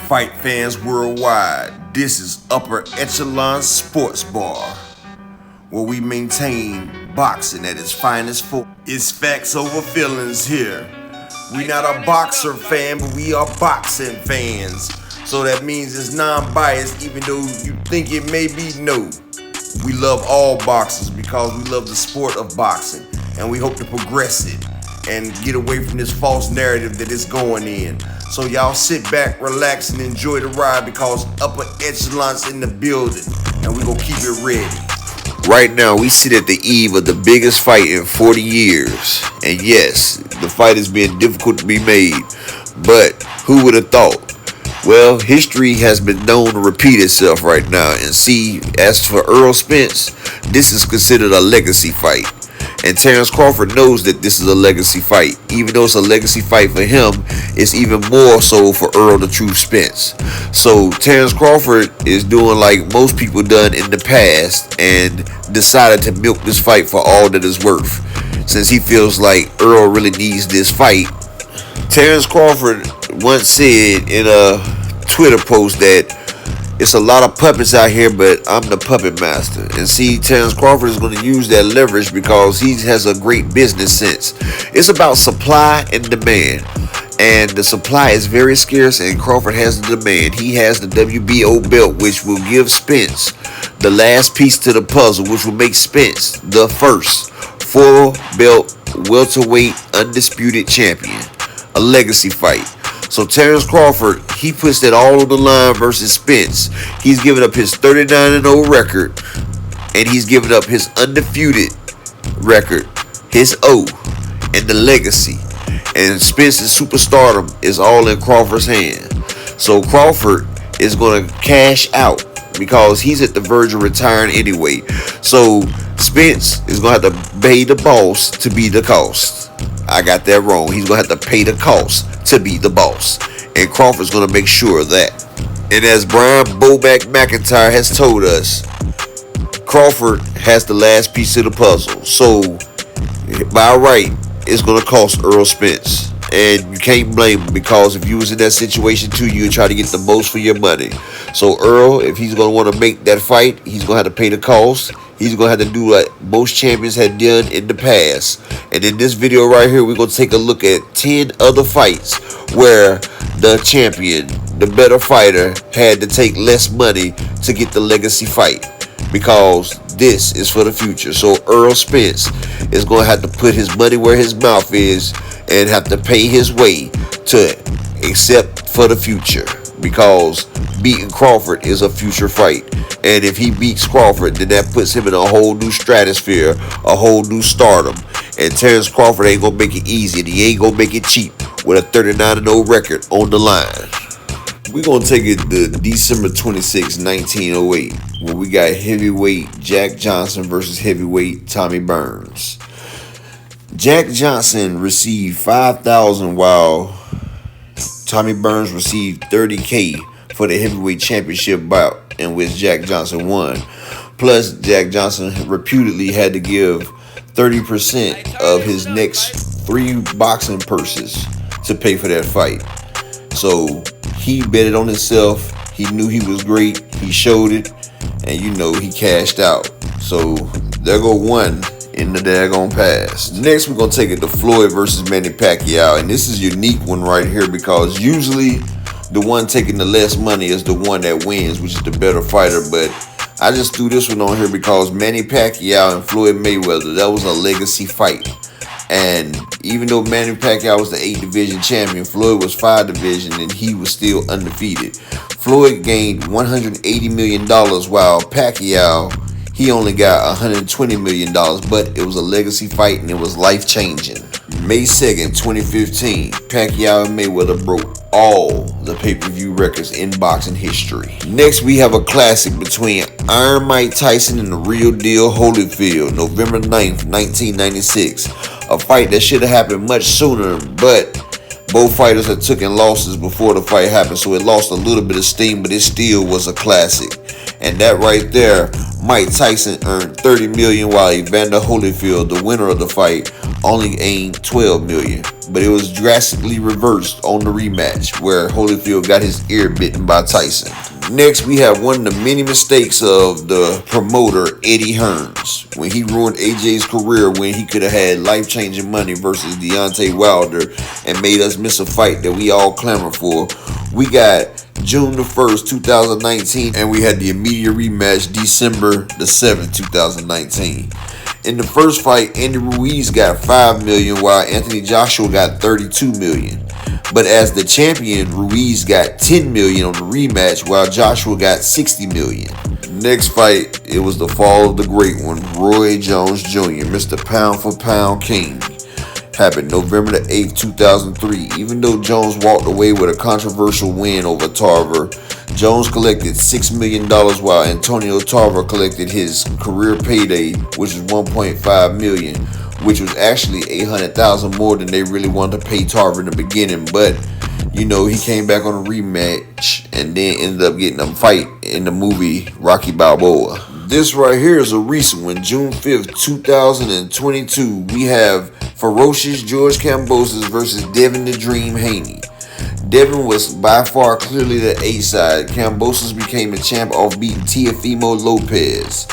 Fight fans worldwide, this is Upper Echelon Sports Bar, where we maintain boxing at its finest form. It's facts over feelings here. We not a boxer fan, but we are boxing fans. So that means it's non-biased, even though you think it may be no. We love all boxers because we love the sport of boxing, and we hope to progress it and get away from this false narrative that it's going in. So y'all sit back, relax, and enjoy the ride because Upper Echelon's in the building, and we gonna keep it ready. Right now, we sit at the eve of the biggest fight in 40 years. And yes, the fight is being difficult to be made. But who would have thought? Well, history has been known to repeat itself right now. And see, as for Earl Spence, this is considered a legacy fight. And Terrence Crawford knows that this is a legacy fight. Even though it's a legacy fight for him, it's even more so for Earl the Truth Spence. So Terrence Crawford is doing like most people done in the past and decided to milk this fight for all that it's worth. Since he feels like Earl really needs this fight. Terrence Crawford once said in a Twitter post that it's a lot of puppets out here, but I'm the puppet master. And see, Terrence Crawford is going to use that leverage because he has a great business sense. It's about supply and demand. And the supply is very scarce, and Crawford has the demand. He has the WBO belt, which will give Spence the last piece to the puzzle, which will make Spence the first four-belt welterweight undisputed champion. A legacy fight. So Terrence Crawford, he puts that all on the line versus Spence. He's giving up his 39-0 record, and he's giving up his undefeated record, his O, and the legacy. And Spence's superstardom is all in Crawford's hand. So Crawford is going to cash out because he's at the verge of retiring anyway. So Spence is going to have to pay the boss to be the cost. I got that wrong. He's going to have to pay the cost to be the boss. And Crawford's going to make sure of that. And as Brian Boback McIntyre has told us, Crawford has the last piece of the puzzle. So, by right, it's going to cost Earl Spence. And you can't blame him because if you was in that situation too, you would try to get the most for your money. So Earl, if he's going to want to make that fight, he's going to have to pay the cost. He's going to have to do what most champions had done in the past. And in this video right here, we're going to take a look at 10 other fights where the champion, the better fighter, had to take less money to get the legacy fight. Because this is for the future. So Earl Spence is going to have to put his money where his mouth is and have to pay his way to accept for the future. Because beating Crawford is a future fight. And if he beats Crawford, then that puts him in a whole new stratosphere, a whole new stardom. And Terrence Crawford ain't going to make it easy, and he ain't going to make it cheap with a 39-0 record on the line. We're going to take it to December 26, 1908, where we got heavyweight Jack Johnson versus heavyweight Tommy Burns. Jack Johnson received $5,000 while Tommy Burns received $30,000 for the heavyweight championship bout in which Jack Johnson won. Plus, Jack Johnson reputedly had to give 30% of his next 3 boxing purses to pay for that fight. So he bet it on himself. He knew he was great. He showed it. And he cashed out. So there go one in the daggone pass. Next, we're going to take it to Floyd versus Manny Pacquiao. And this is a unique one right here because usually the one taking the less money is the one that wins, which is the better fighter. But I just threw this one on here because Manny Pacquiao and Floyd Mayweather, that was a legacy fight. And even though Manny Pacquiao was the 8 division champion, Floyd was 5 division and he was still undefeated. Floyd gained $180 million while Pacquiao, he only got $120 million, but it was a legacy fight and it was life-changing. May 2nd, 2015, Pacquiao and Mayweather broke all the pay-per-view records in boxing history. Next, we have a classic between Iron Mike Tyson and the Real Deal Holyfield, November 9th, 1996. A fight that should have happened much sooner, but both fighters had taken losses before the fight happened, so it lost a little bit of steam, but it still was a classic. And that right there, Mike Tyson earned $30 million while Evander Holyfield, the winner of the fight, only gained 12 million. But it was drastically reversed on the rematch where Holyfield got his ear bitten by Tyson. Next, we have one of the many mistakes of the promoter, Eddie Hearns, when he ruined AJ's career when he could have had life-changing money versus Deontay Wilder and made us miss a fight that we all clamor for. We got June the 1st, 2019, and we had the immediate rematch December the 7th, 2019. In the first fight, Andy Ruiz got $5 million while Anthony Joshua got $32 million. But as the champion, Ruiz got $10 million on the rematch while Joshua got $60 million. Next fight, it was the fall of the great one, Roy Jones Jr., Mr. Pound for Pound King. Happened November the 8th, 2003. Even though Jones walked away with a controversial win over Tarver, Jones collected $6 million while Antonio Tarver collected his career payday, which was $1.5 million, which was actually $800,000 more than they really wanted to pay Tarver in the beginning. But, he came back on a rematch and then ended up getting a fight in the movie Rocky Balboa. This right here is a recent one, June 5th, 2022. We have ferocious George Kambosos versus Devin the Dream Haney. Devin was by far clearly the A side. Kambosos became the champ off beating Teofimo Lopez.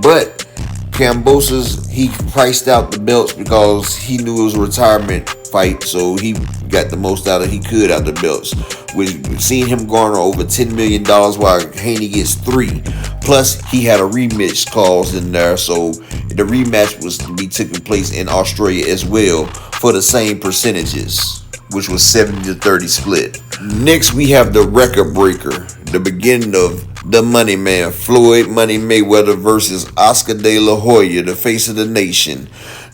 But Kambosos, he priced out the belts because he knew it was a retirement fight, so he got the most out of he could out of the belts. We've seen him garner over $10 million while Haney gets $3 million. Plus, he had a rematch clause in there, so the rematch was to be taking place in Australia as well for the same percentages, which was 70-30 split. Next, we have the record breaker, the beginning of the Money Man, Floyd Money Mayweather versus Oscar De La Hoya, the face of the nation.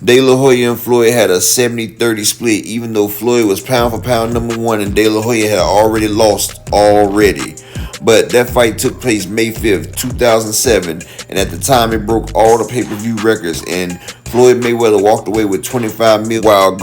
De La Hoya and Floyd had a 70-30 split, even though Floyd was pound for pound number one and De La Hoya had already lost already. But that fight took place May 5th, 2007, and at the time it broke all the pay-per-view records, and Floyd Mayweather walked away with $25 million, while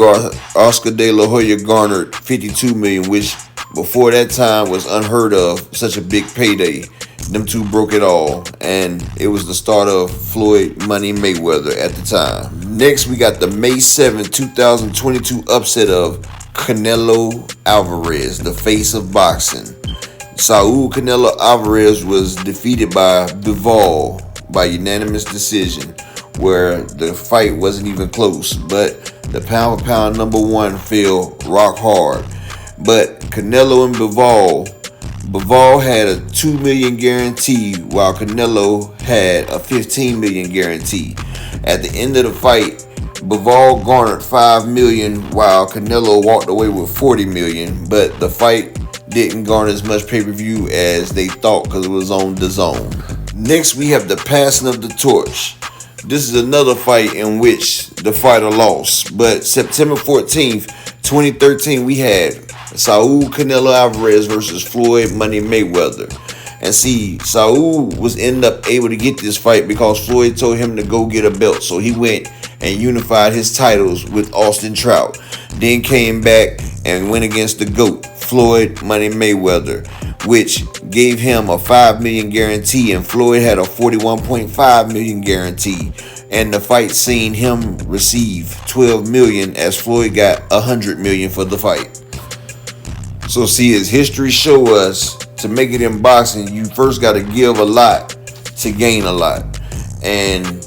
Oscar De La Hoya garnered $52 million, which before that time was unheard of, such a big payday. Them two broke it all, and it was the start of Floyd Money Mayweather at the time. Next, we got the May 7th, 2022 upset of Canelo Alvarez, the face of boxing. Saul Canelo Alvarez was defeated by Bivol by unanimous decision, where the fight wasn't even close, but the pound for pound number one fell rock hard. But Canelo and Bivol had a $2 million guarantee while Canelo had a $15 million guarantee. At the end of the fight, Bivol garnered $5 million while Canelo walked away with $40 million, but the fight didn't garner as much pay-per-view as they thought because it was on DAZN. Next, we have the passing of the torch. This is another fight in which the fighter lost, but September 14th, 2013, we had Saul Canelo Alvarez versus Floyd Money Mayweather. And see, Saul was ended up able to get this fight because Floyd told him to go get a belt. So he went and unified his titles with Austin Trout. Then came back and went against the GOAT, Floyd Money Mayweather, which gave him a $5 million guarantee, and Floyd had a $41.5 million guarantee. And the fight seen him receive $12 million as Floyd got $100 million for the fight. So see, as history show us, to make it in boxing, you first got to give a lot to gain a lot. And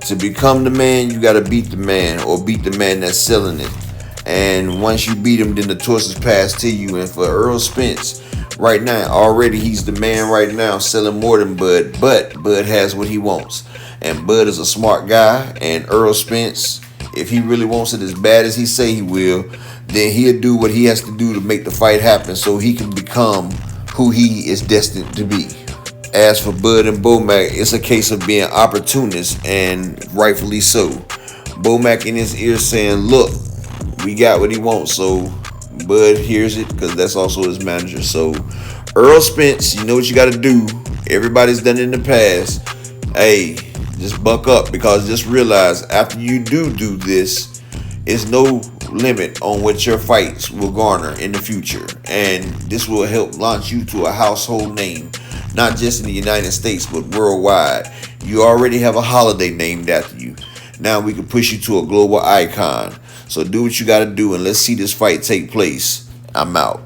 to become the man, you got to beat the man, or beat the man that's selling it. And once you beat him, then the torch is passed to you. And for Earl Spence, right now, already he's the man right now, selling more than Bud. But Bud has what he wants. And Bud is a smart guy. And Earl Spence, if he really wants it as bad as he say he will, then he'll do what he has to do to make the fight happen so he can become who he is destined to be. As for Bud and Bomac, it's a case of being opportunists, and rightfully so. Bomac in his ear saying, look, we got what he wants. So Bud hears it because that's also his manager. So Earl Spence, you know what you got to do. Everybody's done it in the past. Hey, just buck up, because just realize after you do this, it's no limit on what your fights will garner in the future. And this will help launch you to a household name, not just in the United States, but worldwide. You already have a holiday named after you. Now we can push you to a global icon. So do what you gotta do and let's see this fight take place. I'm out.